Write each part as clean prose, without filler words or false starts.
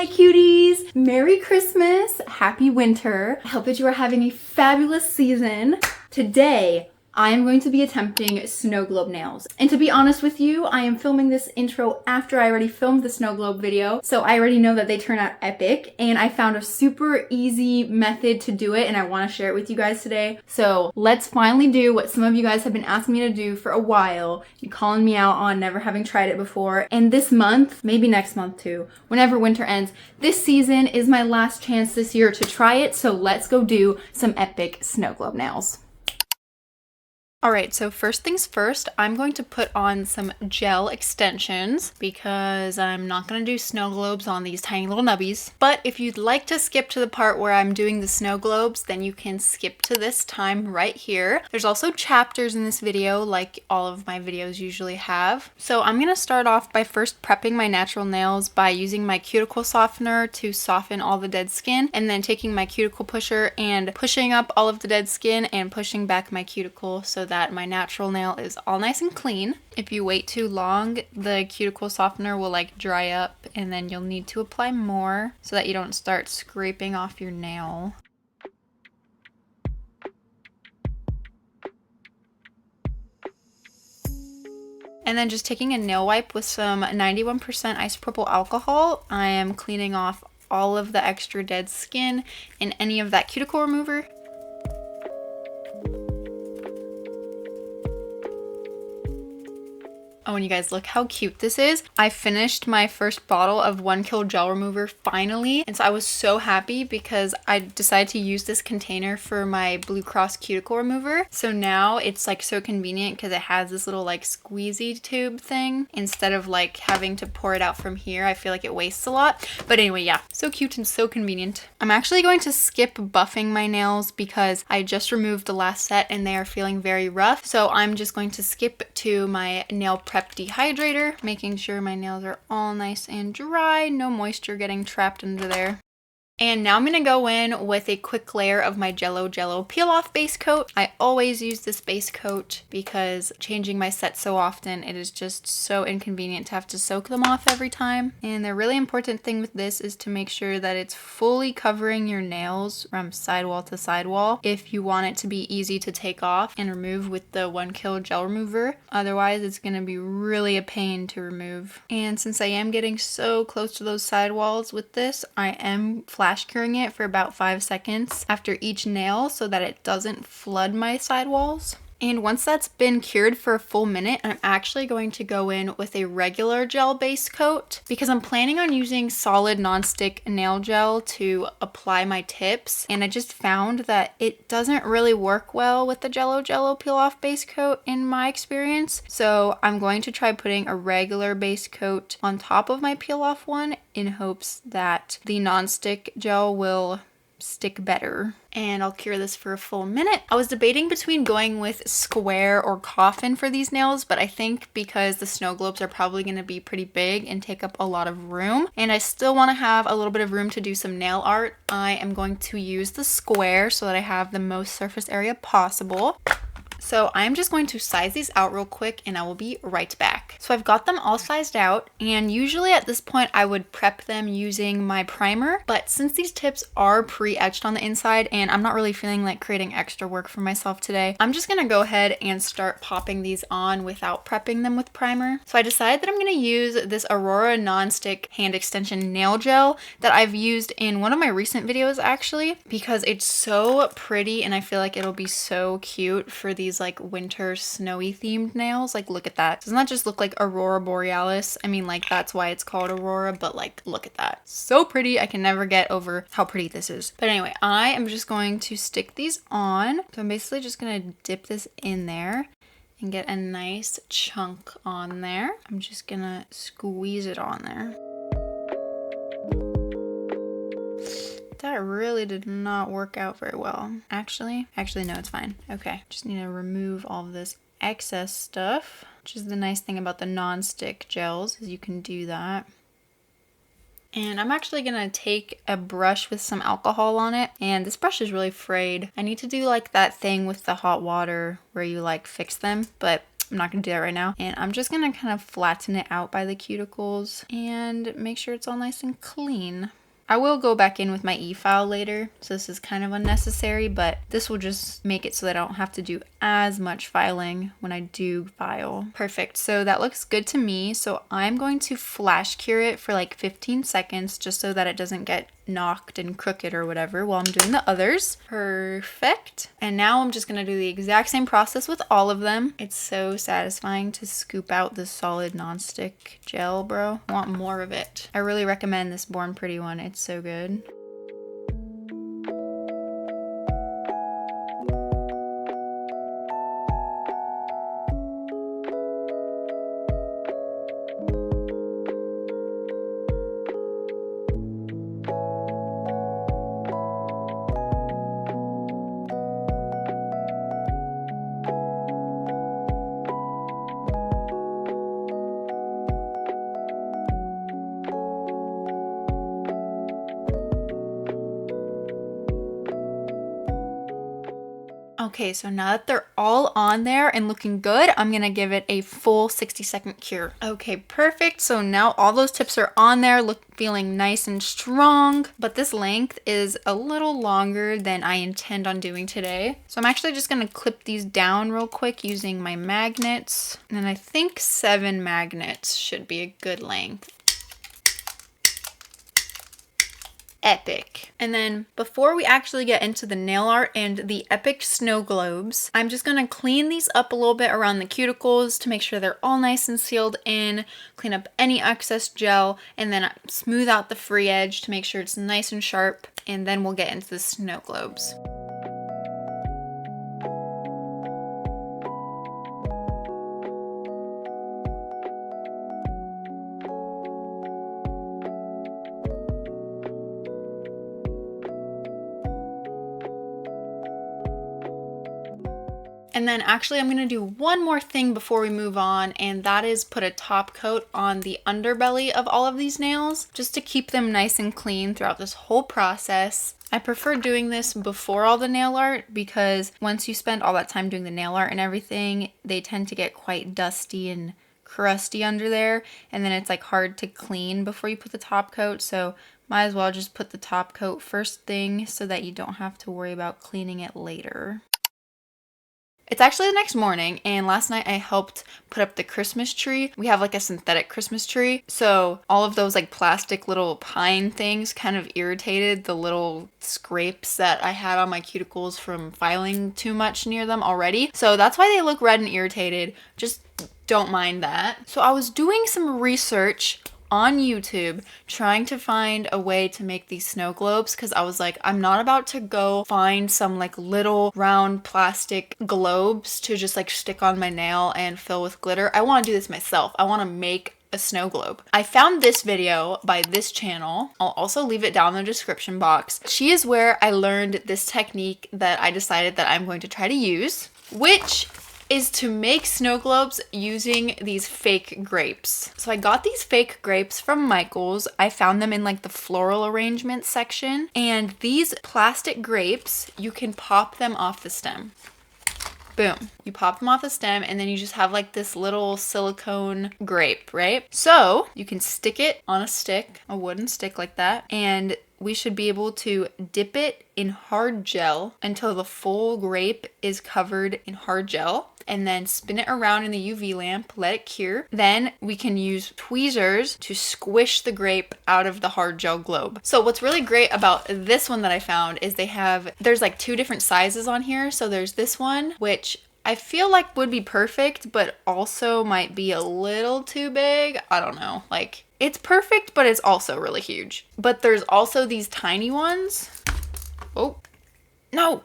Hi cuties! Merry Christmas! Happy winter! I hope that you are having a fabulous season. Today, I am going to be attempting snow globe nails. And to be honest with you, I am filming this intro after I already filmed the snow globe video, so I already know that they turn out epic, and I found a super easy method to do it, and I want to share it with you guys today. So let's finally do what some of you guys have been asking me to do for a while, and calling me out on never having tried it before. And this month, maybe next month too, whenever winter ends, this season is my last chance this year to try it, so let's go do some epic snow globe nails. Alright, so first things first, I'm going to put on some gel extensions because I'm not going to do snow globes on these tiny little nubbies. But if you'd like to skip to the part where I'm doing the snow globes, then you can skip to this time right here. There's also chapters in this video like all of my videos usually have. So I'm going to start off by first prepping my natural nails by using my cuticle softener to soften all the dead skin, and then taking my cuticle pusher and pushing up all of the dead skin and pushing back my cuticle so that my natural nail is all nice and clean. If you wait too long, the cuticle softener will like dry up and then you'll need to apply more so that you don't start scraping off your nail. And then just taking a nail wipe with some 91% isopropyl alcohol, I am cleaning off all of the extra dead skin and any of that cuticle remover. Oh, and you guys, look how cute this is. I finished my first bottle of 1 kg gel remover finally, and so I was so happy because I decided to use this container for my Blue Cross cuticle remover. So now it's like so convenient because it has this little like squeezy tube thing instead of like having to pour it out from here. I feel like it wastes a lot. But anyway, yeah, so cute and so convenient. I'm actually going to skip buffing my nails because I just removed the last set and they are feeling very rough. So I'm just going to skip to my nail prep dehydrator, making sure my nails are all nice and dry, no moisture getting trapped under there. And now I'm going to go in with a quick layer of my Jello Peel Off base coat. I always use this base coat because changing my set so often, it is just so inconvenient to have to soak them off every time. And the really important thing with this is to make sure that it's fully covering your nails from sidewall to sidewall if you want it to be easy to take off and remove with the 1 kg gel remover. Otherwise, it's going to be really a pain to remove. And since I am getting so close to those sidewalls with this, I am flash curing it for about 5 seconds after each nail so that it doesn't flood my sidewalls. And once that's been cured for a full minute, I'm actually going to go in with a regular gel base coat because I'm planning on using solid nonstick nail gel to apply my tips. And I just found that it doesn't really work well with the Jello Peel Off base coat in my experience. So I'm going to try putting a regular base coat on top of my peel off one in hopes that the nonstick gel will stick better. And I'll cure this for a full minute. I was debating between going with square or coffin for these nails, but I think because the snow globes are probably going to be pretty big and take up a lot of room, and I still want to have a little bit of room to do some nail art, I am going to use the square so that I have the most surface area possible. So I'm just going to size these out real quick and I will be right back. So I've got them all sized out, and usually at this point I would prep them using my primer, but since these tips are pre-etched on the inside and I'm not really feeling like creating extra work for myself today, I'm just gonna go ahead and start popping these on without prepping them with primer. So I decided that I'm gonna use this Aurora non-stick hand extension nail gel that I've used in one of my recent videos actually, because it's so pretty and I feel like it'll be so cute for these like winter snowy themed nails. Like, look at that. Doesn't that just look like Aurora Borealis? I mean, like, that's why it's called Aurora, but like, look at that. So pretty. I can never get over how pretty this is. But anyway, I am just going to stick these on. So I'm basically just gonna dip this in there and get a nice chunk on there. I'm just gonna squeeze it on there. That really did not work out very well. Actually, no, it's fine. Okay, just need to remove all of this excess stuff, which is the nice thing about the non-stick gels, is you can do that. And I'm actually gonna take a brush with some alcohol on it, and this brush is really frayed. I need to do like that thing with the hot water where you like fix them, but I'm not gonna do that right now. And I'm just gonna kind of flatten it out by the cuticles and make sure it's all nice and clean. I will go back in with my e-file later, so this is kind of unnecessary, but this will just make it so that I don't have to do as much filing when I do file. Perfect, so that looks good to me. So I'm going to flash cure it for like 15 seconds just so that it doesn't get knocked and crooked or whatever while I'm doing the others. Perfect. And now I'm just gonna do the exact same process with all of them. It's so satisfying to scoop out the solid nonstick gel, bro. I want more of it. I really recommend this Born Pretty one. It's so good. Okay, so now that they're all on there and looking good, I'm gonna give it a full 60-second cure. Okay, perfect. So now all those tips are on there, feeling nice and strong, but this length is a little longer than I intend on doing today. So I'm actually just gonna clip these down real quick using my magnets. And I think 7 magnets should be a good length. Epic. And then before we actually get into the nail art and the epic snow globes, I'm just gonna clean these up a little bit around the cuticles to make sure they're all nice and sealed in, clean up any excess gel, and then smooth out the free edge to make sure it's nice and sharp, and then we'll get into the snow globes. And then actually I'm gonna do one more thing before we move on, and that is put a top coat on the underbelly of all of these nails, just to keep them nice and clean throughout this whole process. I prefer doing this before all the nail art because once you spend all that time doing the nail art and everything, they tend to get quite dusty and crusty under there, and then it's like hard to clean before you put the top coat. So might as well just put the top coat first thing so that you don't have to worry about cleaning it later. It's actually the next morning, and last night I helped put up the Christmas tree. We have like a synthetic Christmas tree, so all of those like plastic little pine things kind of irritated the little scrapes that I had on my cuticles from filing too much near them already. So that's why they look red and irritated. Just don't mind that. So I was doing some research on YouTube trying to find a way to make these snow globes, because I was like, I'm not about to go find some like little round plastic globes to just like stick on my nail and fill with glitter. I want to do this myself. I want to make a snow globe. I found this video by this channel. I'll also leave it down in the description box. She is where I learned this technique that I decided that I'm going to try to use, which is to make snow globes using these fake grapes. So I got these fake grapes from Michael's. I found them in like the floral arrangement section. And these plastic grapes, you can pop them off the stem. Boom. You pop them off the stem and then you just have like this little silicone grape, right? So you can stick it on a stick, a wooden stick like that, and we should be able to dip it in hard gel until the full grape is covered in hard gel, and then spin it around in the UV lamp, let it cure. Then we can use tweezers to squish the grape out of the hard gel globe. So what's really great about this one that I found is there's like 2 different sizes on here. So there's this one, which I feel like would be perfect, but also might be a little too big. I don't know, like it's perfect, but it's also really huge. But there's also these tiny ones. Oh, no.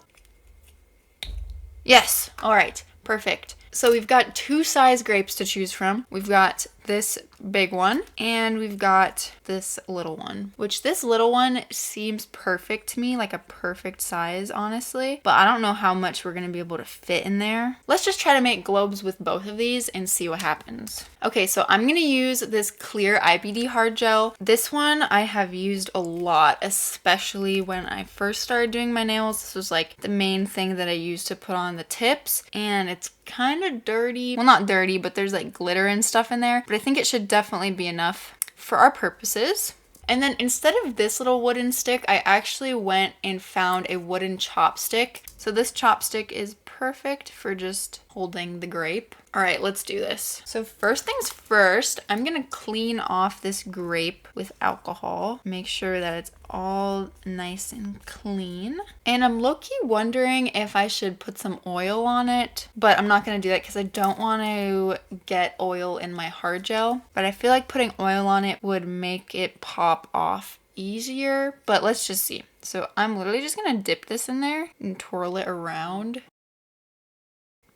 Yes, all right. Perfect. So we've got 2 size grapes to choose from. We've got this big one, and we've got this little one, which this little one seems perfect to me, like a perfect size, honestly, but I don't know how much we're gonna be able to fit in there. Let's just try to make globes with both of these and see what happens. Okay, so I'm gonna use this clear IBD hard gel. This one I have used a lot, especially when I first started doing my nails. This was like the main thing that I used to put on the tips, and it's kind of dirty. Well, not dirty, but there's like glitter and stuff in there, but I think it should definitely be enough for our purposes. And then instead of this little wooden stick, I actually went and found a wooden chopstick. So this chopstick is perfect for just holding the grape. All right, let's do this. So first things first, I'm gonna clean off this grape with alcohol. Make sure that it's all nice and clean. And I'm low-key wondering if I should put some oil on it, but I'm not gonna do that because I don't want to get oil in my hard gel. But I feel like putting oil on it would make it pop off easier, but let's just see. So I'm literally just gonna dip this in there and twirl it around.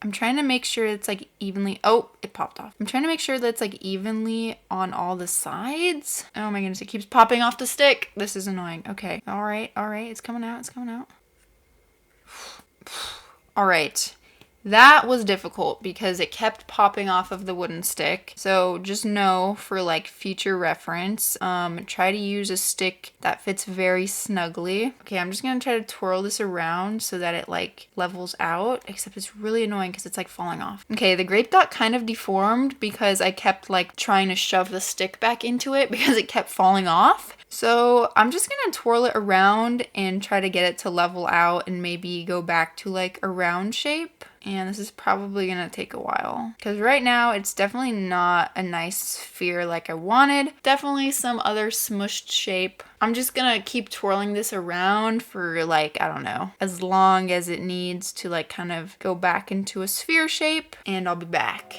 I'm trying to make sure it's like evenly, oh, it popped off. I'm trying to make sure that it's like evenly on all the sides. Oh my goodness, it keeps popping off the stick. This is annoying. Okay, all right, it's coming out, it's coming out. All right. That was difficult because it kept popping off of the wooden stick. So just know for like future reference, try to use a stick that fits very snugly. Okay, I'm just gonna try to twirl this around so that it like levels out, except it's really annoying because it's like falling off. Okay, the grape got kind of deformed because I kept like trying to shove the stick back into it because it kept falling off. So I'm just gonna twirl it around and try to get it to level out and maybe go back to like a round shape. And this is probably gonna take a while because right now it's definitely not a nice sphere like I wanted. Definitely some other smushed shape. I'm just gonna keep twirling this around for like, I don't know, as long as it needs to like kind of go back into a sphere shape, and I'll be back.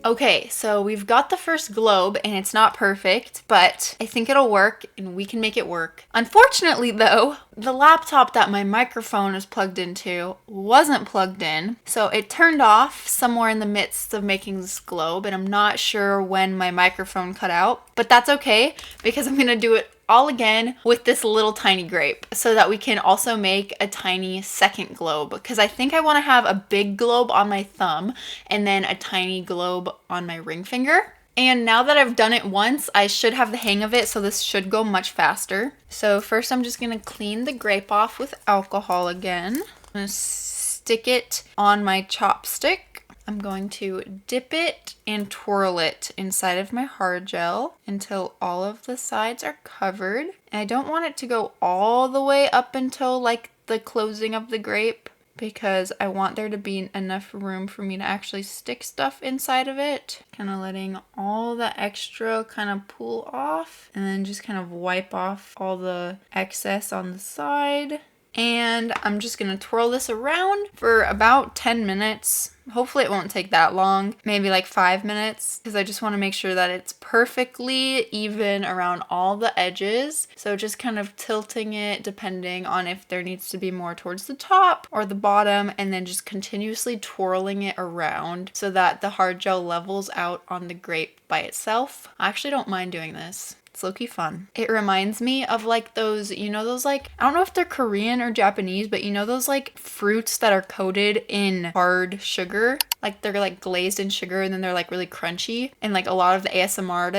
Okay, so we've got the first globe and it's not perfect, but I think it'll work and we can make it work. Unfortunately though, the laptop that my microphone is plugged into wasn't plugged in, so it turned off somewhere in the midst of making this globe, and I'm not sure when my microphone cut out, but that's okay because I'm gonna do it all again with this little tiny grape so that we can also make a tiny second globe, because I think I want to have a big globe on my thumb and then a tiny globe on my ring finger. And now that I've done it once, I should have the hang of it, so this should go much faster. So first I'm just gonna clean the grape off with alcohol again. I'm gonna stick it on my chopstick. I'm going to dip it and twirl it inside of my hard gel until all of the sides are covered. And I don't want it to go all the way up until like the closing of the grape, because I want there to be enough room for me to actually stick stuff inside of it. Kind of letting all the extra kind of pull off, and then just kind of wipe off all the excess on the side. And I'm just gonna twirl this around for about 10 minutes. Hopefully it won't take that long, maybe like 5 minutes, because I just want to make sure that it's perfectly even around all the edges. So just kind of tilting it depending on if there needs to be more towards the top or the bottom, and then just continuously twirling it around so that the hard gel levels out on the grape by itself. I actually don't mind doing this. It's low-key fun. It reminds me of like those, you know, those like, I don't know if they're Korean or Japanese, but you know those like fruits that are coated in hard sugar? Like they're like glazed in sugar and then they're like really crunchy. And like a lot of the ASMR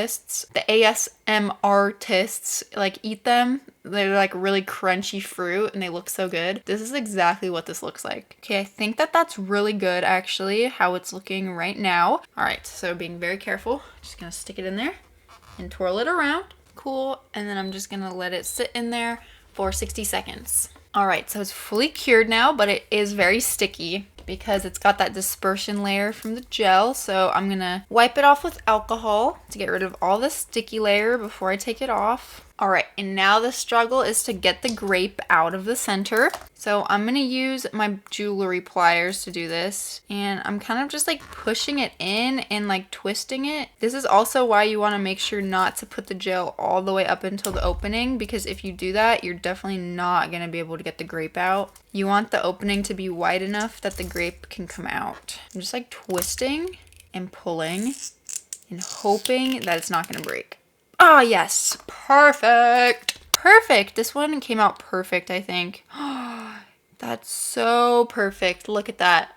artists like eat them. They're like really crunchy fruit and they look so good. This is exactly what this looks like. Okay, I think that that's really good actually, how it's looking right now. All right, so being very careful, just gonna stick it in there and twirl it around. Cool. And then I'm just gonna let it sit in there for 60 seconds. All right, so it's fully cured now, but it is very sticky because it's got that dispersion layer from the gel. So I'm gonna wipe it off with alcohol to get rid of all the sticky layer before I take it off. All right, and now the struggle is to get the grape out of the center. So I'm gonna use my jewelry pliers to do this. And I'm kind of just like pushing it in and like twisting it. This is also why you wanna make sure not to put the gel all the way up until the opening, because if you do that, you're definitely not gonna be able to get the grape out. You want the opening to be wide enough that the grape can come out. I'm just like twisting and pulling and hoping that it's not gonna break. Oh, yes. Perfect. Perfect. This one came out perfect, I think. That's so perfect. Look at that.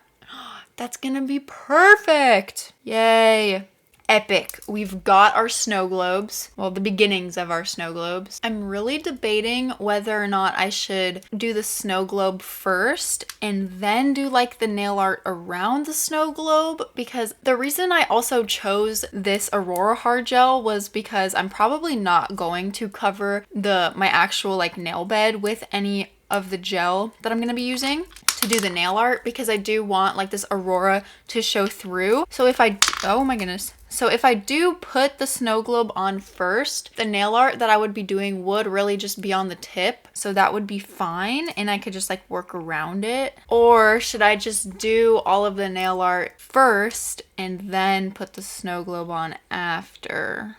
That's gonna be perfect. Yay. Epic. We've got our snow globes. Well, the beginnings of our snow globes. I'm really debating whether or not I should do the snow globe first and then do like the nail art around the snow globe, because the reason I also chose this Aurora hard gel was because I'm probably not going to cover my actual like nail bed with any of the gel that I'm going to be using to do the nail art, because I do want like this Aurora to show through. So if I, oh my goodness. So if I do put the snow globe on first, the nail art that I would be doing would really just be on the tip. So that would be fine and I could just like work around it. Or should I just do all of the nail art first and then put the snow globe on after?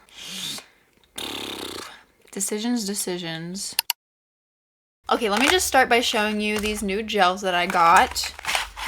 Decisions. Okay, let me just start by showing you these new gels that I got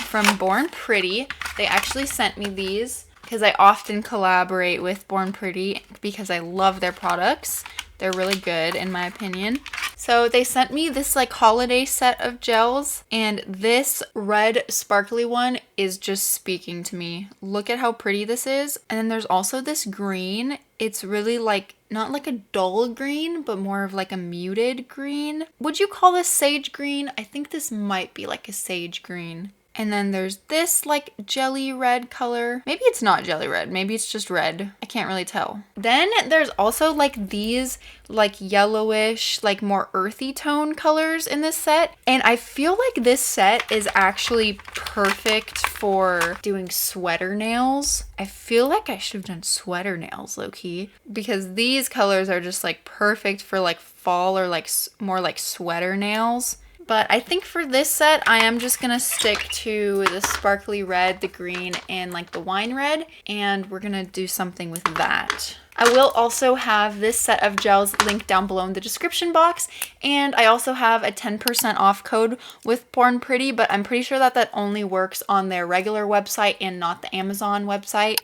from Born Pretty. They actually sent me these because I often collaborate with Born Pretty because I love their products. They're really good in my opinion. So they sent me this like holiday set of gels, and this red sparkly one is just speaking to me. Look at how pretty this is. And then there's also this green. It's really like, not like a dull green, but more of like a muted green. Would you call this sage green? I think this might be like a sage green. And then there's this like jelly red color. Maybe it's not jelly red. Maybe it's just red. I can't really tell. Then there's also like these like yellowish, like more earthy tone colors in this set. And I feel like this set is actually perfect for doing sweater nails. I feel like I should have done sweater nails low-key, because these colors are just like perfect for like fall or like more like sweater nails. But I think for this set, I am just gonna stick to the sparkly red, the green, and like the wine red, and we're gonna do something with that. I will also have this set of gels linked down below in the description box, and I also have a 10% off code with Born Pretty, but I'm pretty sure that that only works on their regular website and not the Amazon website.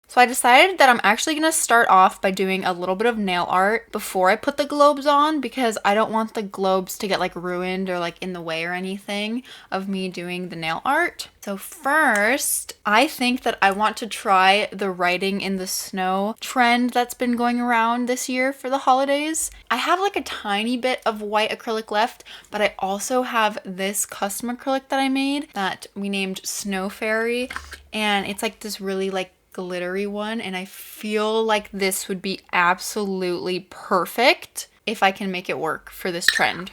So I decided that I'm actually going to start off by doing a little bit of nail art before I put the globes on, because I don't want the globes to get like ruined or like in the way or anything of me doing the nail art. So first, I think that I want to try the writing in the snow trend that's been going around this year for the holidays. I have like a tiny bit of white acrylic left, but I also have this custom acrylic that I made that we named Snow Fairy, and it's like this really like glittery one, and I feel like this would be absolutely perfect if I can make it work for this trend.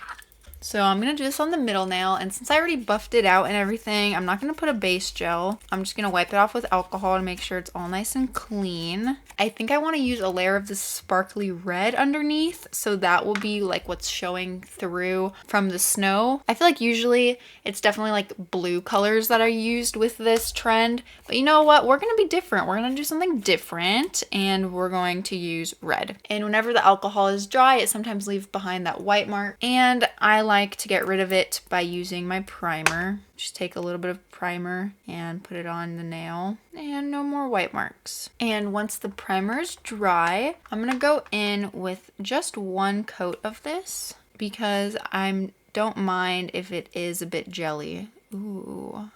So I'm going to do this on the middle nail, and since I already buffed it out and everything, I'm not going to put a base gel. I'm just going to wipe it off with alcohol to make sure it's all nice and clean. I think I want to use a layer of this sparkly red underneath, so that will be like what's showing through from the snow. I feel like usually it's definitely like blue colors that are used with this trend, but you know what? We're going to be different. We're going to do something different, and we're going to use red. And whenever the alcohol is dry, it sometimes leaves behind that white mark, and I like to get rid of it by using my primer. Just take a little bit of primer and put it on the nail, and no more white marks. And once the primer is dry, I'm gonna go in with just one coat of this because I don't mind if it is a bit jelly. Ooh,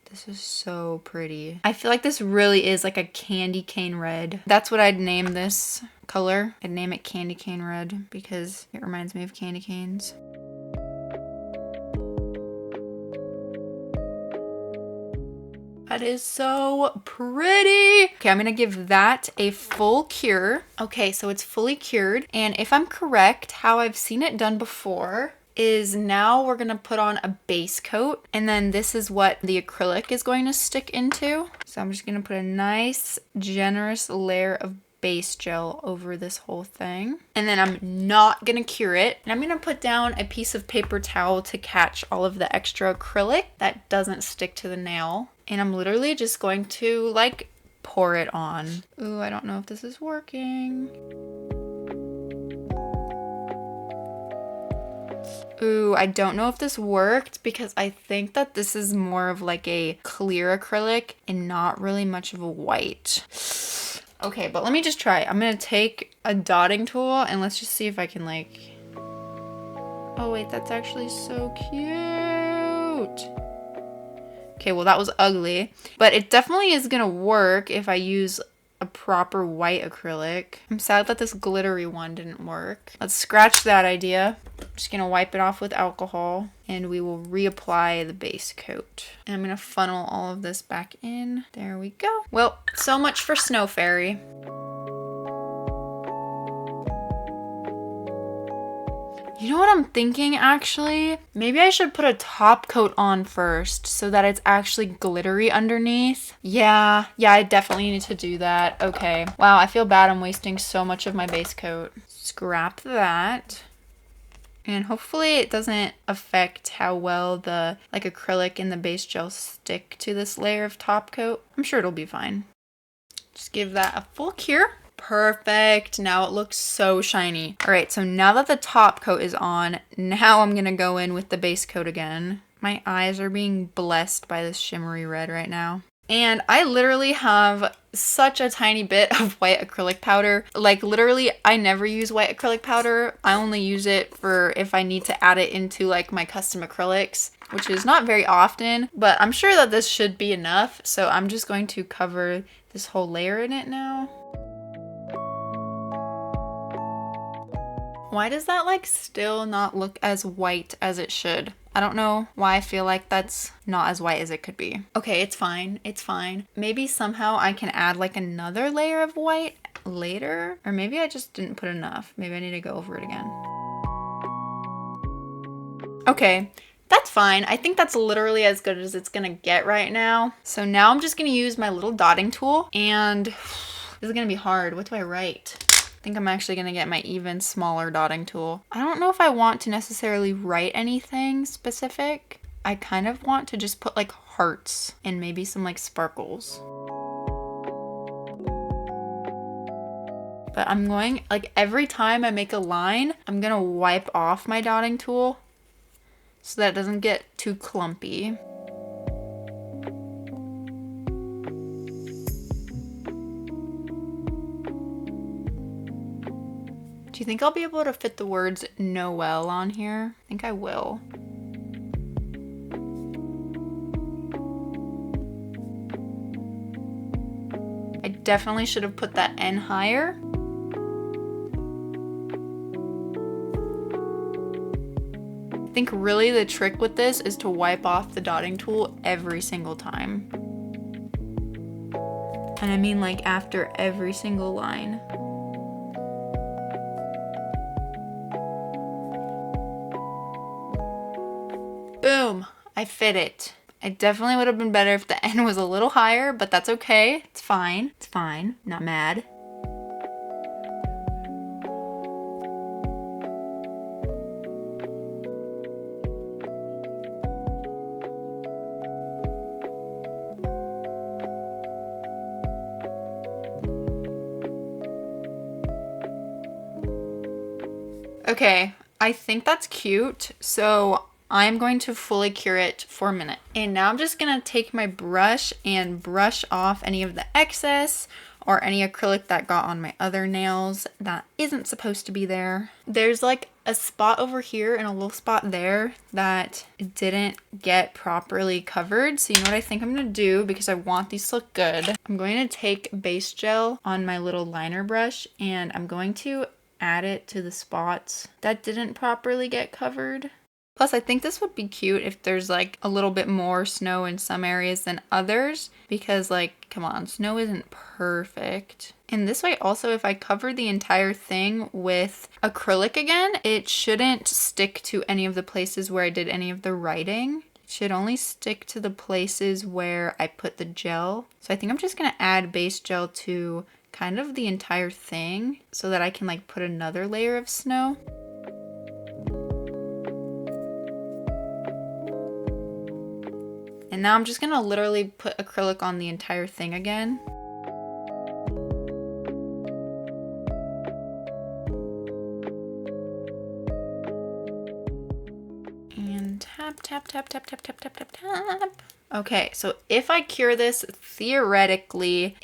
this is so pretty. I feel like this really is like a candy cane red. That's what I'd name this color. I'd name it candy cane red because it reminds me of candy canes. That is so pretty. Okay, I'm gonna give that a full cure. Okay, so it's fully cured. And if I'm correct, how I've seen it done before is now we're gonna put on a base coat, and then this is what the acrylic is going to stick into. So I'm just gonna put a nice, generous layer of base gel over this whole thing. And then I'm not gonna cure it. And I'm gonna put down a piece of paper towel to catch all of the extra acrylic that doesn't stick to the nail. And I'm literally just going to like pour it on. Ooh, I don't know if this is working. Ooh, I don't know if this worked because I think that this is more of like a clear acrylic and not really much of a white. Okay, but let me just try. I'm gonna take a dotting tool and let's just see if I can like... Oh wait, that's actually so cute. Okay, well that was ugly, but it definitely is gonna work if I use a proper white acrylic. I'm sad that this glittery one didn't work. Let's scratch that idea. I'm just gonna wipe it off with alcohol and we will reapply the base coat. And I'm gonna funnel all of this back in. There we go. Well, so much for Snow Fairy. You know what I'm thinking actually? Maybe I should put a top coat on first so that it's actually glittery underneath. Yeah, I definitely need to do that. Okay. Wow, I feel bad I'm wasting so much of my base coat. Scrap that. And hopefully it doesn't affect how well the like acrylic and the base gel stick to this layer of top coat. I'm sure it'll be fine. Just give that a full cure. Perfect. Now it looks so shiny. All right, so now that the top coat is on, now I'm gonna go in with the base coat again. My eyes are being blessed by this shimmery red right now. And I literally have such a tiny bit of white acrylic powder. Like literally, I never use white acrylic powder. I only use it for if I need to add it into like my custom acrylics, which is not very often, but I'm sure that this should be enough. So I'm just going to cover this whole layer in it now. Why does that like still not look as white as it should? I don't know why I feel like that's not as white as it could be. Okay, it's fine. It's fine. Maybe somehow I can add like another layer of white later. Or maybe I just didn't put enough. Maybe I need to go over it again. Okay, that's fine. I think that's literally as good as it's gonna get right now. So now I'm just gonna use my little dotting tool and this is gonna be hard. What do I write? I think I'm actually gonna get my even smaller dotting tool. I don't know if I want to necessarily write anything specific. I kind of want to just put like hearts and maybe some like sparkles. But I'm going, like every time I make a line, I'm gonna wipe off my dotting tool so that it doesn't get too clumpy. Do you think I'll be able to fit the words Noel on here? I think I will. I definitely should have put that N higher. I think really the trick with this is to wipe off the dotting tool every single time. And I mean like after every single line. Boom, I fit it. It definitely would have been better if the N was a little higher, but that's okay. It's fine. It's fine. Not mad. Okay, I think that's cute. So I'm going to fully cure it for a minute. And now I'm just gonna take my brush and brush off any of the excess or any acrylic that got on my other nails that isn't supposed to be there. There's like a spot over here and a little spot there that didn't get properly covered. So you know what I think I'm gonna do, because I want these to look good. I'm going to take base gel on my little liner brush and I'm going to add it to the spots that didn't properly get covered. Plus, I think this would be cute if there's like a little bit more snow in some areas than others, because like, come on, snow isn't perfect. And this way also, if I cover the entire thing with acrylic again, it shouldn't stick to any of the places where I did any of the writing. It should only stick to the places where I put the gel. So I think I'm just gonna add base gel to kind of the entire thing so that I can like put another layer of snow. And now I'm just gonna literally put acrylic on the entire thing again. And tap, tap, tap, tap, tap, tap, tap, tap, tap. Okay, so if I cure this, theoretically,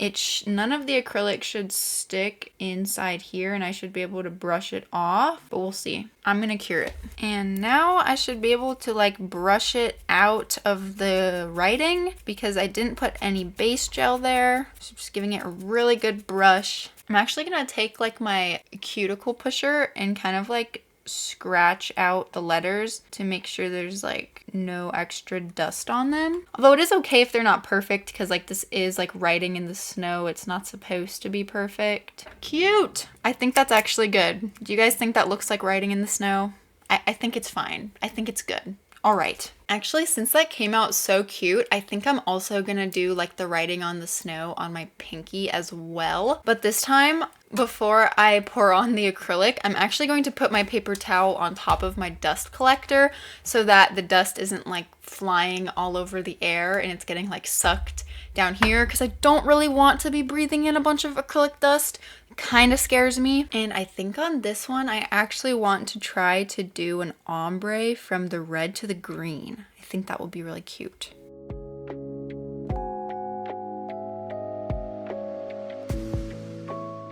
none of the acrylic should stick inside here and I should be able to brush it off, but we'll see. I'm gonna cure it. And now I should be able to like brush it out of the writing because I didn't put any base gel there. So just giving it a really good brush. I'm actually gonna take like my cuticle pusher and kind of like scratch out the letters to make sure there's like no extra dust on them. Although it is okay if they're not perfect because like this is like writing in the snow. It's not supposed to be perfect. Cute! I think that's actually good. Do you guys think that looks like writing in the snow? I think it's fine. I think it's good. All right. Actually, since that came out so cute, I think I'm also gonna do like the writing on the snow on my pinky as well. But this time, before I pour on the acrylic, I'm actually going to put my paper towel on top of my dust collector so that the dust isn't like flying all over the air and it's getting like sucked down here because I don't really want to be breathing in a bunch of acrylic dust. Kind of scares me. And I think on this one, I actually want to try to do an ombre from the red to the green. I think that would be really cute.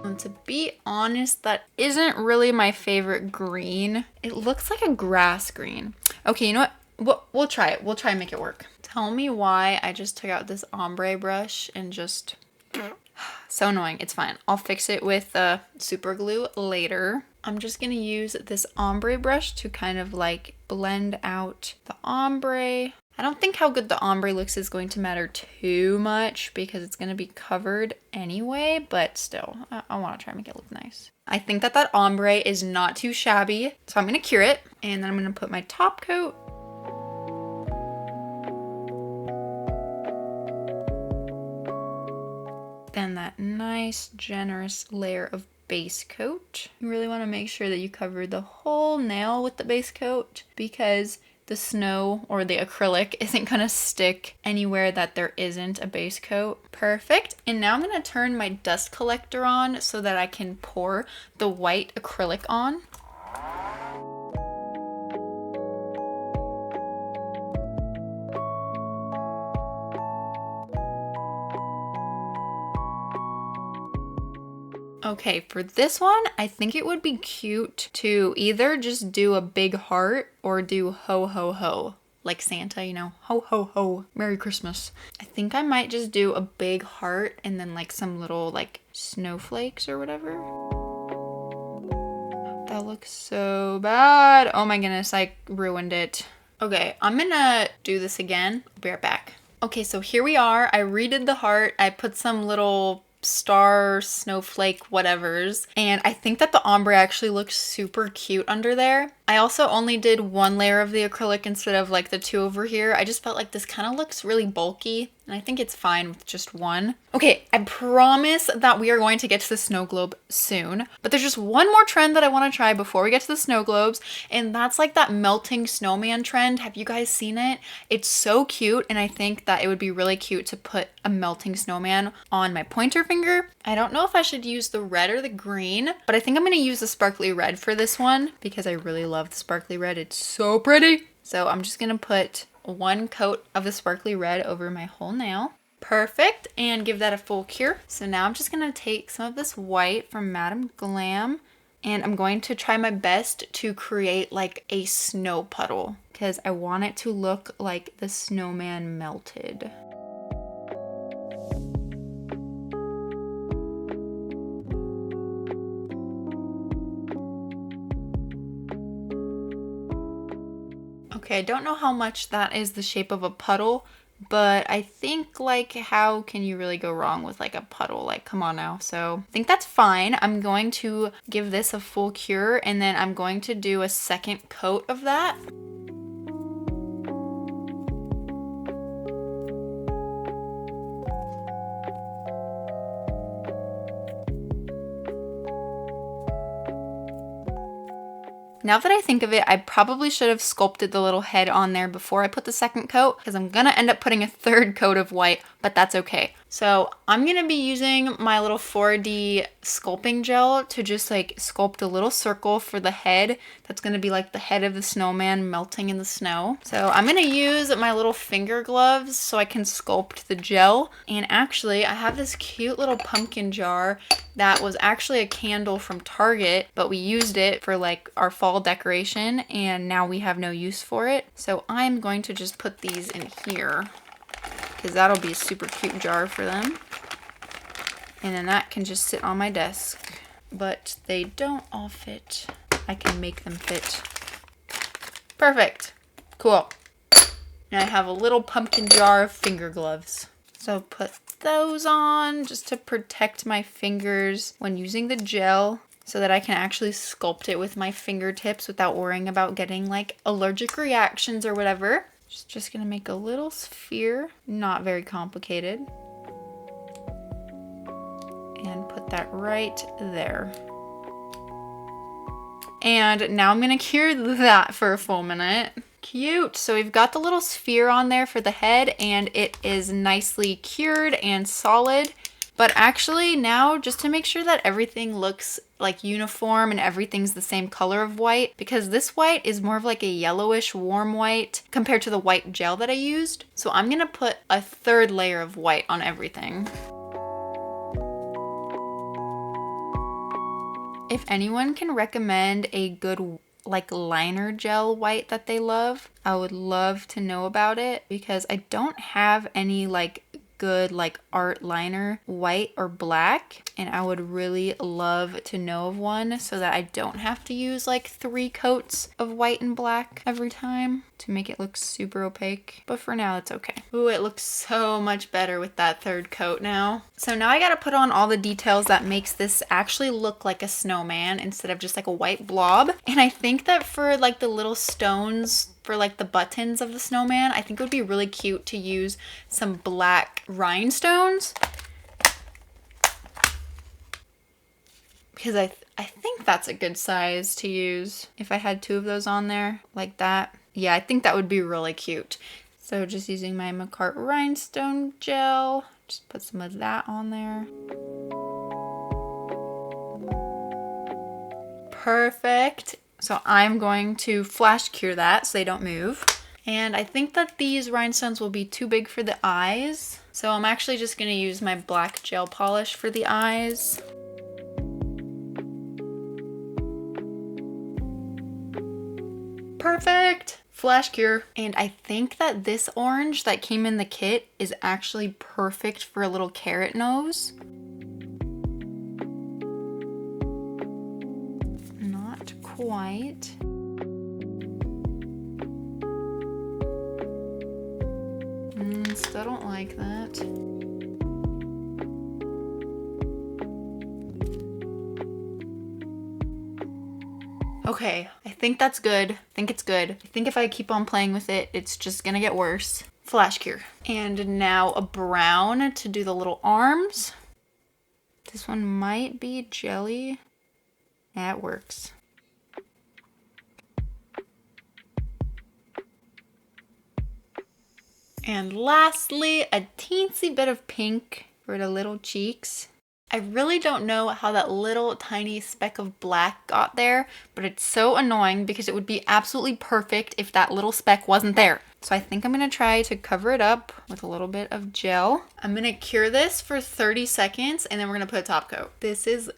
And to be honest, that isn't really my favorite green. It looks like a grass green. Okay, you know what? We'll try it. We'll try and make it work. Tell me why I just took out this ombre brush and just... So annoying. It's fine. I'll fix it with super glue later. I'm just gonna use this ombre brush to kind of like blend out the ombre. I don't think how good the ombre looks is going to matter too much because it's gonna be covered anyway, but still, I wanna try and make it look nice. I think that ombre is not too shabby, so I'm gonna cure it and then I'm gonna put my top coat. Then that nice generous layer of base coat. You really want to make sure that you cover the whole nail with the base coat because the snow or the acrylic isn't going to stick anywhere that there isn't a base coat. Perfect. And now I'm going to turn my dust collector on so that I can pour the white acrylic on. Okay, for this one, I think it would be cute to either just do a big heart or do ho ho ho. Like Santa, you know, ho ho ho, Merry Christmas. I think I might just do a big heart and then like some little like snowflakes or whatever. That looks so bad. Oh my goodness, I ruined it. Okay, I'm gonna do this again. I'll be right back. Okay, so here we are. I redid the heart. I put some little star, snowflake, whatevers. And I think that the ombre actually looks super cute under there. I also only did one layer of the acrylic instead of like the two over here. I just felt like this kind of looks really bulky and I think it's fine with just one. Okay, I promise that we are going to get to the snow globe soon, but there's just one more trend that I want to try before we get to the snow globes, and that's like that melting snowman trend. Have you guys seen it? It's so cute, and I think that it would be really cute to put a melting snowman on my pointer finger. I don't know if I should use the red or the green, but I think I'm going to use the sparkly red for this one because I really love the sparkly red. It's so pretty. So I'm just going to put one coat of the sparkly red over my whole nail. Perfect. And give that a full cure. So now I'm just going to take some of this white from Madame Glam and I'm going to try my best to create like a snow puddle because I want it to look like the snowman melted. Okay, I don't know how much that is the shape of a puddle, but I think like how can you really go wrong with like a puddle? Like come on now. So I think that's fine. I'm going to give this a full cure and then I'm going to do a second coat of that. Now that I think of it, I probably should have sculpted the little head on there before I put the second coat, because I'm gonna end up putting a third coat of white, but that's okay. So I'm gonna be using my little 4D sculpting gel to just like sculpt a little circle for the head. That's gonna be like the head of the snowman melting in the snow. So I'm gonna use my little finger gloves so I can sculpt the gel. And actually, I have this cute little pumpkin jar that was actually a candle from Target, but we used it for like our fall decoration and now we have no use for it. So I'm going to just put these in here, because that'll be a super cute jar for them. And then that can just sit on my desk. But they don't all fit. I can make them fit. Perfect. Cool. And I have a little pumpkin jar of finger gloves. So put those on just to protect my fingers when using the gel, so that I can actually sculpt it with my fingertips without worrying about getting like allergic reactions or whatever. Just gonna make a little sphere, not very complicated. And put that right there. And now I'm gonna cure that for a full minute. Cute. So we've got the little sphere on there for the head and it is nicely cured and solid. But actually now, just to make sure that everything looks like uniform and everything's the same color of white, because this white is more of like a yellowish warm white compared to the white gel that I used. So I'm gonna put a third layer of white on everything. If anyone can recommend a good like liner gel white that they love, I would love to know about it, because I don't have any like good like art liner white or black, and I would really love to know of one so that I don't have to use like 3 coats of white and black every time to make it look super opaque. But for now it's okay. Ooh, it looks so much better with that third coat now. So now I gotta put on all the details that makes this actually look like a snowman instead of just like a white blob. And I think that for like the little stones for like the buttons of the snowman, I think it would be really cute to use some black rhinestones, because I think that's a good size to use if I had 2 of those on there like that. Yeah, I think that would be really cute. So just using my McCart rhinestone gel, just put some of that on there. Perfect. So I'm going to flash cure that so they don't move. And I think that these rhinestones will be too big for the eyes. So I'm actually just going to use my black gel polish for the eyes. Perfect. Flash cure. And I think that this orange that came in the kit is actually perfect for a little carrot nose. Quite. Still don't like that. Okay, I think that's good. I think it's good. I think if I keep on playing with it, it's just gonna get worse. Flash cure. And now a brown to do the little arms. This one might be jelly. That works. And lastly, a teensy bit of pink for the little cheeks. I really don't know how that little tiny speck of black got there, but it's so annoying because it would be absolutely perfect if that little speck wasn't there. So I think I'm gonna try to cover it up with a little bit of gel. I'm gonna cure this for 30 seconds and then we're gonna put a top coat. This is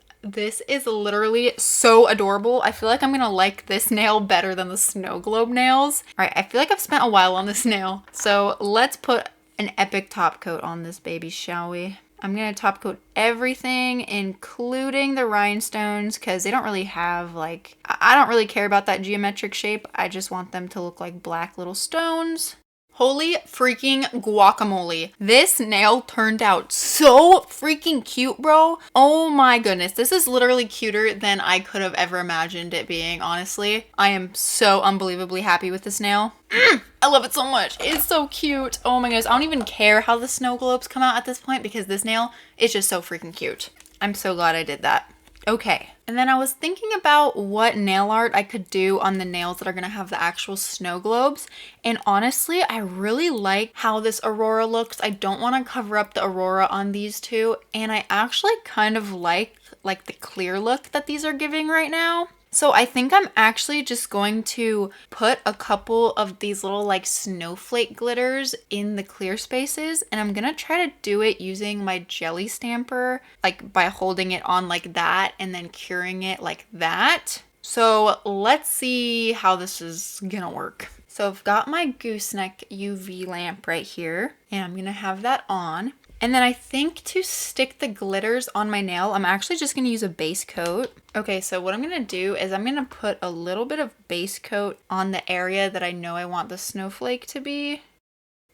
literally so adorable. I feel like I'm gonna like this nail better than the snow globe nails. All right, I feel like I've spent a while on this nail. So let's put an epic top coat on this baby, shall we? I'm gonna top coat everything, including the rhinestones, because they don't really have like, I don't really care about that geometric shape. I just want them to look like black little stones. Holy freaking guacamole. This nail turned out so freaking cute, bro. Oh my goodness. This is literally cuter than I could have ever imagined it being, honestly. I am so unbelievably happy with this nail. I love it so much. It's so cute. Oh my goodness. I don't even care how the snow globes come out at this point because this nail is just so freaking cute. I'm so glad I did that. Okay. And then I was thinking about what nail art I could do on the nails that are gonna have the actual snow globes. And honestly, I really like how this aurora looks. I don't wanna cover up the aurora on these two. And I actually kind of like the clear look that these are giving right now. So I think I'm actually just going to put a couple of these little like snowflake glitters in the clear spaces, and I'm gonna try to do it using my jelly stamper, like by holding it on like that and then curing it like that. So let's see how this is gonna work. So I've got my gooseneck UV lamp right here, and I'm gonna have that on. And then I think to stick the glitters on my nail, I'm actually just going to use a base coat. Okay, so what I'm going to do is I'm going to put a little bit of base coat on the area that I know I want the snowflake to be.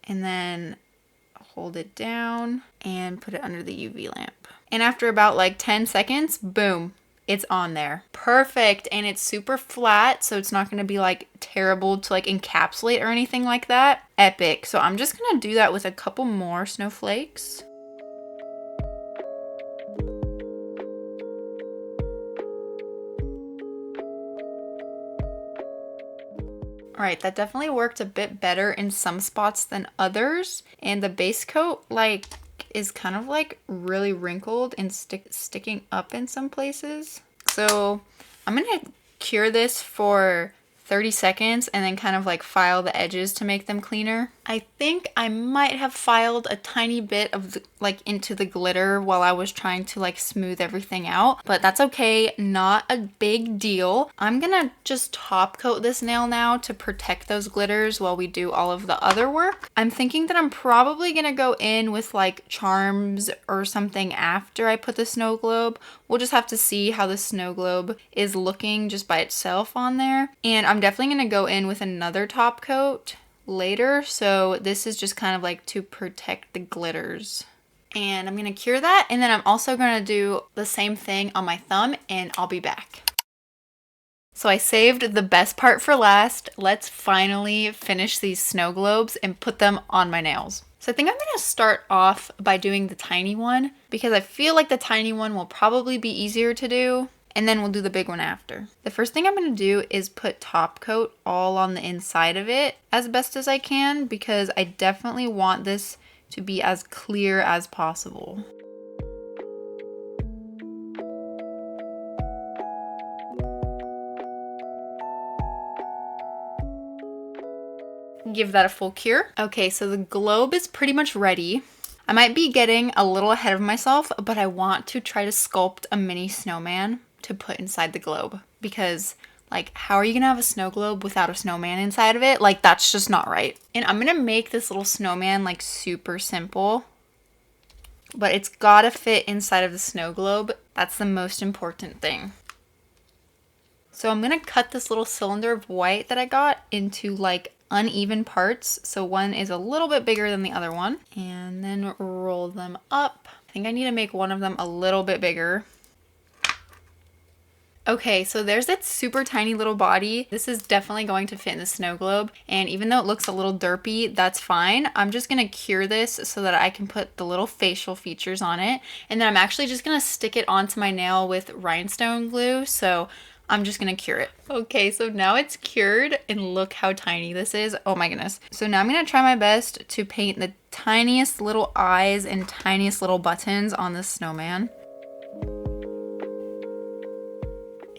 And then hold it down and put it under the UV lamp. And after about like 10 seconds, boom, it's on there. Perfect. And it's super flat, so it's not going to be like terrible to like encapsulate or anything like that. Epic. So I'm just going to do that with a couple more snowflakes. Alright, that definitely worked a bit better in some spots than others. And the base coat like is kind of like really wrinkled and sticking up in some places. So I'm gonna cure this for 30 seconds and then kind of like file the edges to make them cleaner. I think I might have filed a tiny bit of like into the glitter while I was trying to like smooth everything out, but that's okay, not a big deal. I'm gonna just top coat this nail now to protect those glitters while we do all of the other work. I'm thinking that I'm probably gonna go in with like charms or something after I put the snow globe. We'll just have to see how the snow globe is looking just by itself on there. And I'm definitely gonna go in with another top coat later, so this is just kind of like to protect the glitters. And I'm gonna cure that, and then I'm also gonna do the same thing on my thumb, and I'll be back. So I saved the best part for last. Let's finally finish these snow globes and put them on my nails. So I think I'm gonna start off by doing the tiny one because I feel like the tiny one will probably be easier to do. And then we'll do the big one after. The first thing I'm going to do is put top coat all on the inside of it as best as I can because I definitely want this to be as clear as possible. Give that a full cure. Okay, so the globe is pretty much ready. I might be getting a little ahead of myself, but I want to try to sculpt a mini snowman to put inside the globe because like how are you gonna have a snow globe without a snowman inside of it? Like that's just not right. And I'm gonna make this little snowman like super simple, but it's gotta fit inside of the snow globe. That's the most important thing. So I'm gonna cut this little cylinder of white that I got into like uneven parts. So one is a little bit bigger than the other one, and then roll them up. I think I need to make one of them a little bit bigger. Okay, so there's that super tiny little body. This is definitely going to fit in the snow globe. And even though it looks a little derpy, that's fine. I'm just gonna cure this so that I can put the little facial features on it. And then I'm actually just gonna stick it onto my nail with rhinestone glue. So I'm just gonna cure it. Okay, so now it's cured and look how tiny this is. Oh my goodness. So now I'm gonna try my best to paint the tiniest little eyes and tiniest little buttons on this snowman.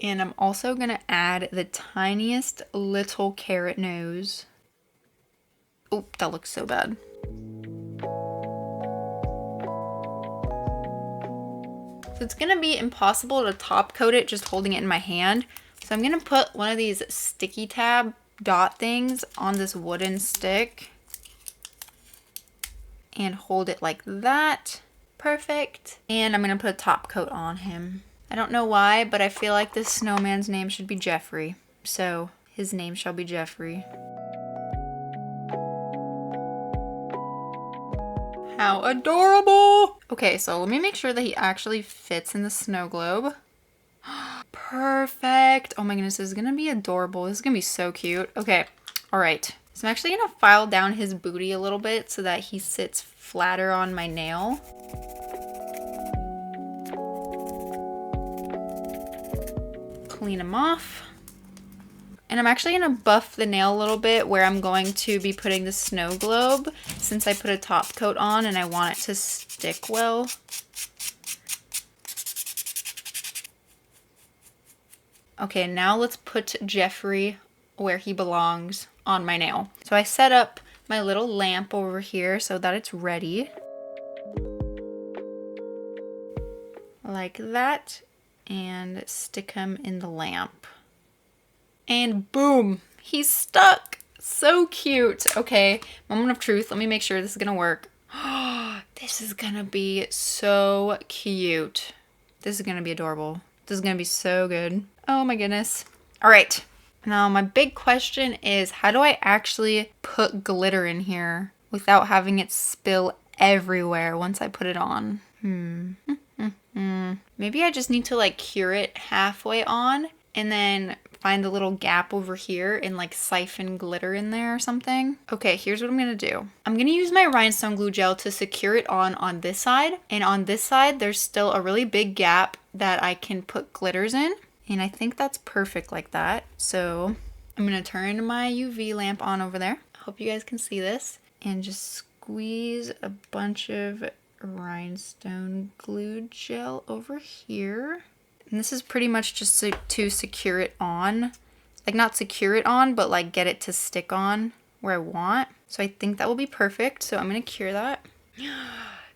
And I'm also gonna add the tiniest little carrot nose. Oh, that looks so bad. So it's gonna be impossible to top coat it just holding it in my hand. So I'm gonna put one of these sticky tab dot things on this wooden stick and hold it like that. Perfect. And I'm gonna put a top coat on him. I don't know why, but I feel like this snowman's name should be Jeffrey. So his name shall be Jeffrey. How adorable! Okay, so let me make sure that he actually fits in the snow globe. Perfect. Oh my goodness, this is gonna be adorable. This is gonna be so cute. Okay, all right. So I'm actually gonna file down his booty a little bit so that he sits flatter on my nail. clean them off. And I'm actually going to buff the nail a little bit where I'm going to be putting the snow globe since I put a top coat on and I want it to stick well. Okay, now let's put Jeffrey where he belongs on my nail. So I set up my little lamp over here so that it's ready. Like that. And stick him in the lamp. And boom, he's stuck. So cute. Okay, moment of truth. Let me make sure this is gonna work. This is gonna be so cute. This is gonna be adorable. This is gonna be so good. Oh my goodness. All right, now my big question is, how do I actually put glitter in here without having it spill everywhere once I put it on? Maybe I just need to like cure it halfway on and then find the little gap over here and like siphon glitter in there or something. Okay, here's what I'm gonna do. I'm gonna use my rhinestone glue gel to secure it on this side. And on this side, there's still a really big gap that I can put glitters in. And I think that's perfect like that. So I'm gonna turn my UV lamp on over there. I hope you guys can see this. And just squeeze a bunch of rhinestone glue gel over here. And this is pretty much just to secure it on. Like not secure it on, but like get it to stick on where I want. So I think that will be perfect. So I'm gonna cure that.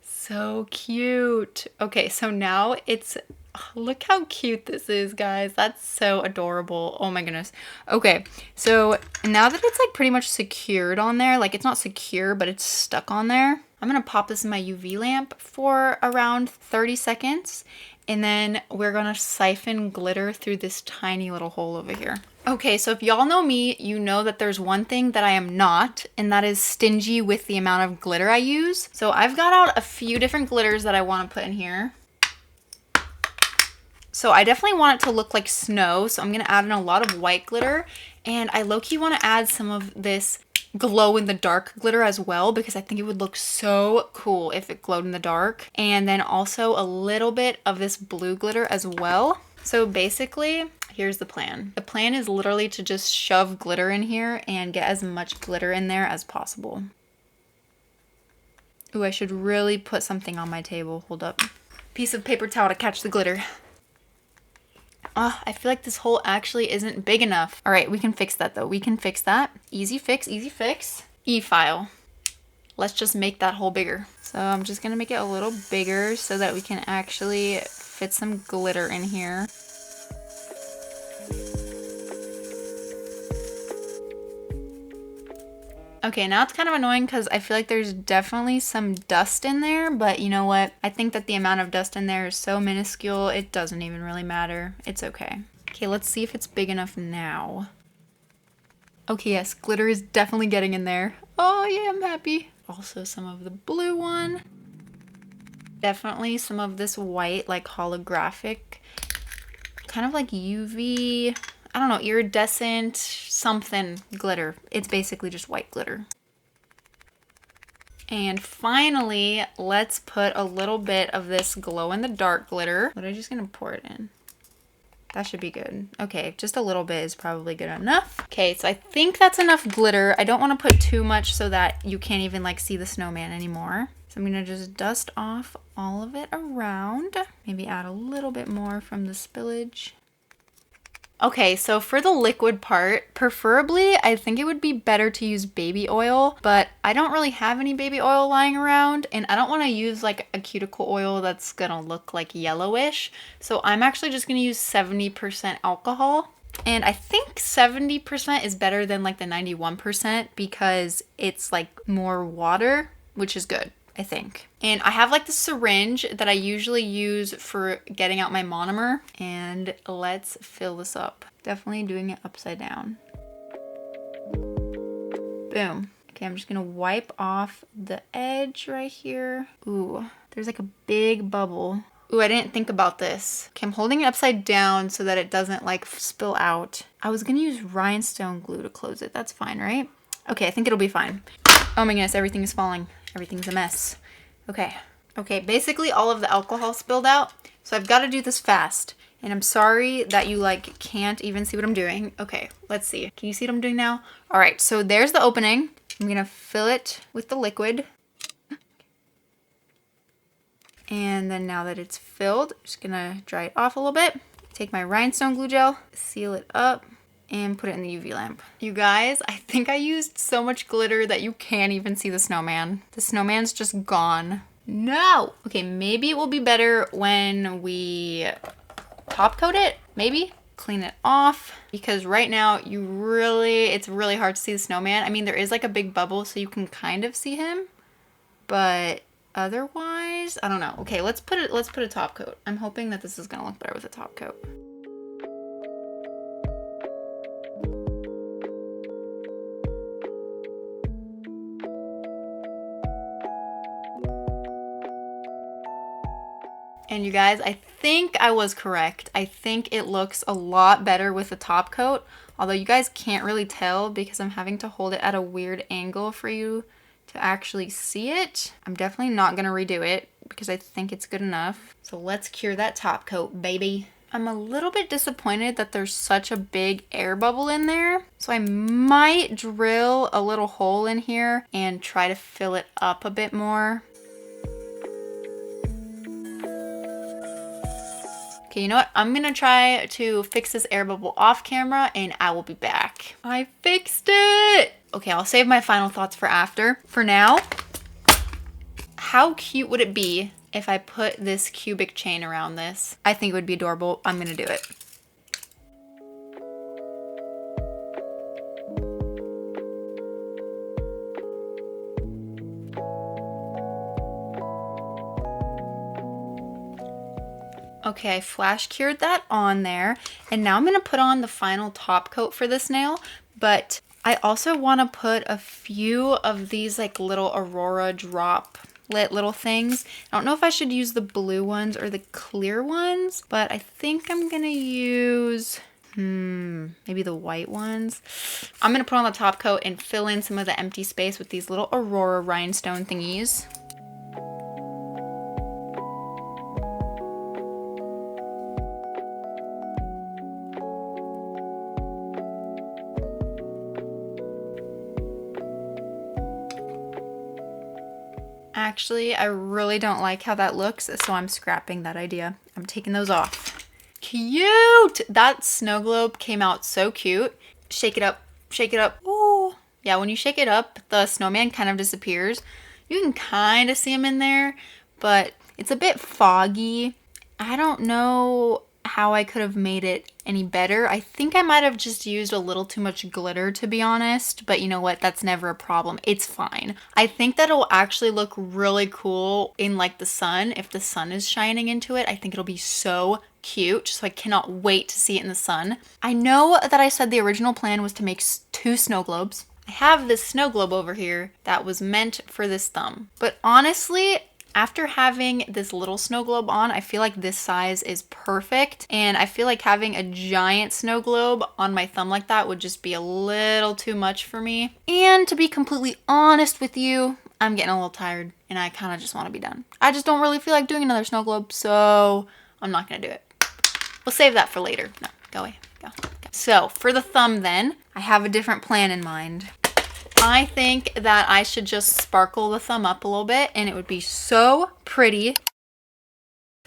So cute. Okay, so now it's, look how cute this is, guys. That's so adorable. Oh my goodness. Okay, so now that it's like pretty much secured on there, like it's not secure, but it's stuck on there, I'm gonna pop this in my UV lamp for around 30 seconds. And then we're gonna siphon glitter through this tiny little hole over here. Okay, so if y'all know me, you know that there's one thing that I am not, and that is stingy with the amount of glitter I use. So I've got out a few different glitters that I wanna put in here. So I definitely want it to look like snow, so I'm gonna add in a lot of white glitter. And I low-key wanna add some of this glow-in-the-dark glitter as well, because I think it would look so cool if it glowed in the dark. And then also a little bit of this blue glitter as well. So basically, here's the plan. The plan is literally to just shove glitter in here and get as much glitter in there as possible. Ooh, I should really put something on my table. Hold up. Piece of paper towel to catch the glitter. I feel like this hole actually isn't big enough. All right, we can fix that though. We can fix that. Easy fix, easy fix. E-file. Let's just make that hole bigger. So I'm just gonna make it a little bigger so that we can actually fit some glitter in here. Okay, now it's kind of annoying because I feel like there's definitely some dust in there, but you know what? I think that the amount of dust in there is so minuscule, it doesn't even really matter. It's okay. Okay, let's see if it's big enough now. Okay, yes, glitter is definitely getting in there. Oh yeah, I'm happy. Also some of the blue one. Definitely some of this white, like holographic, kind of like UV, I don't know, iridescent something glitter. It's basically just white glitter. And finally, let's put a little bit of this glow-in-the-dark glitter. But I'm just gonna pour it in. That should be good. Okay, just a little bit is probably good enough. Okay, so I think that's enough glitter. I don't want to put too much so that you can't even like see the snowman anymore. So I'm gonna just dust off all of it around. Maybe add a little bit more from the spillage. Okay, so for the liquid part, preferably, I think it would be better to use baby oil, but I don't really have any baby oil lying around, and I don't want to use like a cuticle oil that's gonna look like yellowish. So I'm actually just gonna use 70% alcohol. And I think 70% is better than like the 91% because it's like more water, which is good, I think. And I have like the syringe that I usually use for getting out my monomer. And let's fill this up. Definitely doing it upside down. Boom. Okay, I'm just gonna wipe off the edge right here. Ooh, there's like a big bubble. Ooh, I didn't think about this. Okay, I'm holding it upside down so that it doesn't like spill out. I was gonna use rhinestone glue to close it. That's fine, right? Okay, I think it'll be fine. Oh my goodness, everything is falling. Everything's a mess. Okay, basically all of the alcohol spilled out, so I've got to do this fast. And I'm sorry that you like can't even see what I'm doing. Okay, let's see. Can you see what I'm doing now? All right, so there's the opening. I'm gonna fill it with the liquid. And then now that it's filled, I'm just gonna dry it off a little bit. Take my rhinestone glue gel, seal it up, and put it in the UV lamp. You guys, I think I used so much glitter that you can't even see the snowman. The snowman's just gone. No! Okay, maybe it will be better when we top coat it, maybe? Clean it off, because right now it's really hard to see the snowman. I mean, there is like a big bubble so you can kind of see him, but otherwise, I don't know. Okay, let's put a top coat. I'm hoping that this is gonna look better with a top coat. And you guys, I think I was correct. I think it looks a lot better with the top coat, although you guys can't really tell because I'm having to hold it at a weird angle for you to actually see it. I'm definitely not gonna redo it because I think it's good enough. So let's cure that top coat, baby. I'm a little bit disappointed that there's such a big air bubble in there. So I might drill a little hole in here and try to fill it up a bit more. Okay, you know what? I'm gonna try to fix this air bubble off camera and I will be back. I fixed it! Okay, I'll save my final thoughts for after. For now, how cute would it be if I put this cubic chain around this? I think it would be adorable. I'm gonna do it. Okay, I flash cured that on there, and now I'm gonna put on the final top coat for this nail, but I also want to put a few of these like little Aurora drop lit little things. I don't know if I should use the blue ones or the clear ones, but I think I'm gonna use maybe the white ones. I'm gonna put on the top coat and fill in some of the empty space with these little Aurora rhinestone thingies. Actually, I really don't like how that looks, so I'm scrapping that idea. I'm taking those off. Cute! That snow globe came out so cute. Shake it up, shake it up. Oh, yeah, when you shake it up, the snowman kind of disappears. You can kind of see him in there, but it's a bit foggy. I don't know how I could have made it any better. I think I might have just used a little too much glitter, to be honest, but you know what? That's never a problem. It's fine. I think that it'll actually look really cool in like the sun. If the sun is shining into it, I think it'll be so cute. So I cannot wait to see it in the sun. I know that I said the original plan was to make 2 snow globes. I have this snow globe over here that was meant for this thumb, but honestly, after having this little snow globe on, I feel like this size is perfect. And I feel like having a giant snow globe on my thumb like that would just be a little too much for me. And to be completely honest with you, I'm getting a little tired and I kind of just want to be done. I just don't really feel like doing another snow globe, so I'm not going to do it. We'll save that for later. No, go away. Go. So for the thumb then, I have a different plan in mind. I think that I should just sparkle the thumb up a little bit and it would be so pretty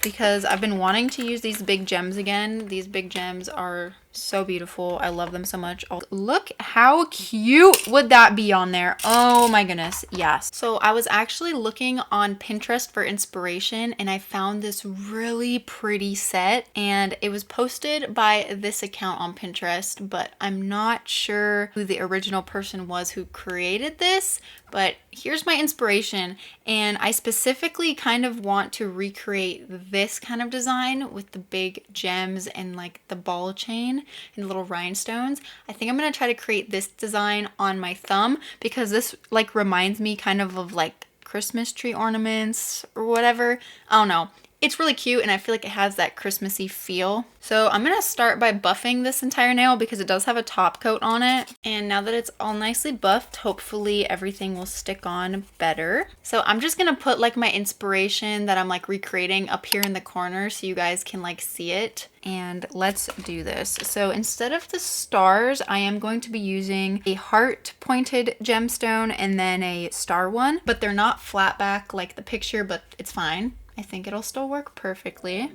because I've been wanting to use these big gems again. These big gems are so beautiful. I love them so much. Oh, look how cute would that be on there. Oh my goodness. Yes. So I was actually looking on Pinterest for inspiration and I found this really pretty set and it was posted by this account on Pinterest, but I'm not sure who the original person was who created this, but here's my inspiration. And I specifically kind of want to recreate this kind of design with the big gems and like the ball chain and little rhinestones. I think I'm gonna try to create this design on my thumb because this like reminds me kind of like Christmas tree ornaments or whatever. I don't know. It's really cute and I feel like it has that Christmassy feel. So I'm gonna start by buffing this entire nail because it does have a top coat on it. And now that it's all nicely buffed, hopefully everything will stick on better. So I'm just gonna put like my inspiration that I'm like recreating up here in the corner so you guys can like see it. And let's do this. So instead of the stars, I am going to be using a heart pointed gemstone and then a star one, but they're not flat back like the picture, but it's fine. I think it'll still work perfectly.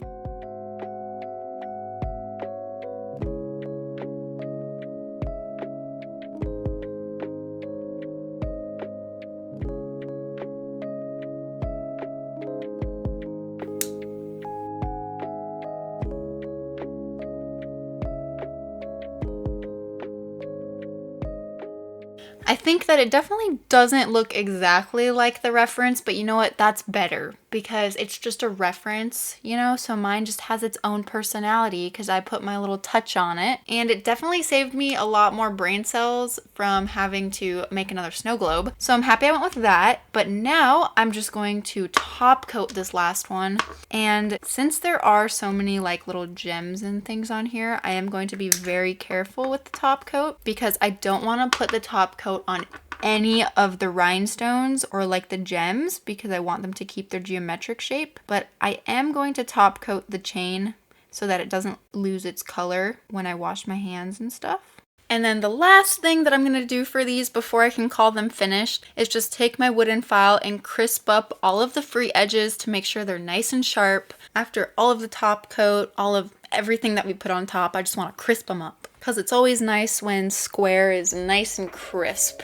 I think that it definitely doesn't look exactly like the reference, but you know what? That's better because it's just a reference, you know? So mine just has its own personality because I put my little touch on it. And it definitely saved me a lot more brain cells from having to make another snow globe. So I'm happy I went with that. But now I'm just going to top coat this last one. And since there are so many like little gems and things on here, I am going to be very careful with the top coat because I don't want to put the top coat on any of the rhinestones or like the gems because I want them to keep their geometric shape. But I am going to top coat the chain so that it doesn't lose its color when I wash my hands and stuff. And then the last thing that I'm going to do for these before I can call them finished is just take my wooden file and crisp up all of the free edges to make sure they're nice and sharp. After all of the top coat, all of everything that we put on top, I just want to crisp them up because it's always nice when square is nice and crisp.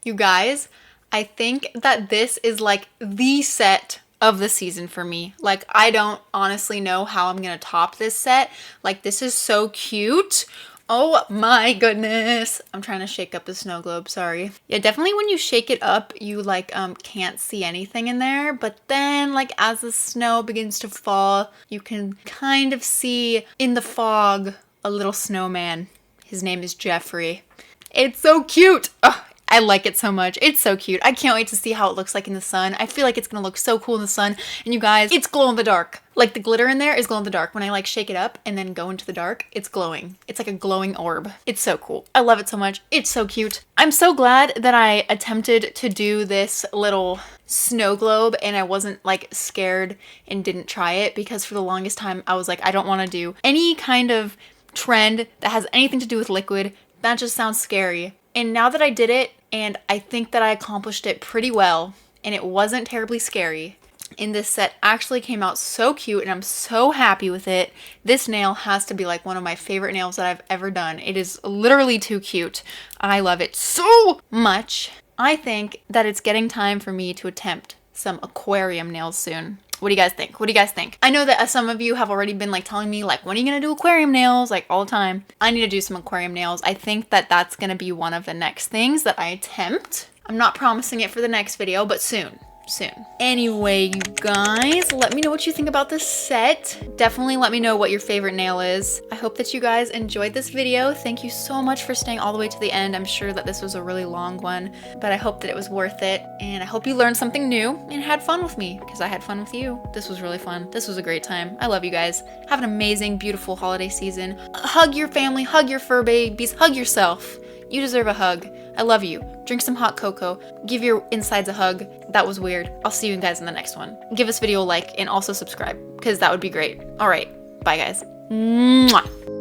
You guys, I think that this is like the set of the season for me. Like, I don't honestly know how I'm gonna top this set. Like, this is so cute. Oh my goodness. I'm trying to shake up the snow globe, sorry. Yeah, definitely when you shake it up, you like can't see anything in there. But then like as the snow begins to fall, you can kind of see in the fog a little snowman. His name is Jeffrey. It's so cute. Ugh. I like it so much. It's so cute. I can't wait to see how it looks like in the sun. I feel like it's gonna look so cool in the sun. And you guys, it's glow in the dark. Like the glitter in there is glow in the dark. When I like shake it up and then go into the dark, it's glowing. It's like a glowing orb. It's so cool. I love it so much. It's so cute. I'm so glad that I attempted to do this little snow globe and I wasn't like scared and didn't try it because for the longest time I was like, I don't want to do any kind of trend that has anything to do with liquid. That just sounds scary. And now that I did it, and I think that I accomplished it pretty well, and it wasn't terribly scary, and this set actually came out so cute, and I'm so happy with it. This nail has to be like one of my favorite nails that I've ever done. It is literally too cute. I love it so much. I think that it's getting time for me to attempt some aquarium nails soon. What do you guys think? What do you guys think? I know that some of you have already been like telling me like, when are you gonna do aquarium nails? Like all the time. I need to do some aquarium nails. I think that that's gonna be one of the next things that I attempt. I'm not promising it for the next video, but soon. Anyway, you guys, let me know what you think about this set. Definitely let me know what your favorite nail is. I hope that you guys enjoyed this video. Thank you so much for staying all the way to the end. I'm sure that this was a really long one, but I hope that it was worth it. And I hope you learned something new and had fun with me because I had fun with you. This was really fun. This was a great time. I love you guys. Have an amazing, beautiful holiday season. Hug your family, hug your fur babies, hug yourself. You deserve a hug. I love you. Drink some hot cocoa. Give your insides a hug. That was weird. I'll see you guys in the next one. Give this video a like and also subscribe because that would be great. All right. Bye, guys. Mwah.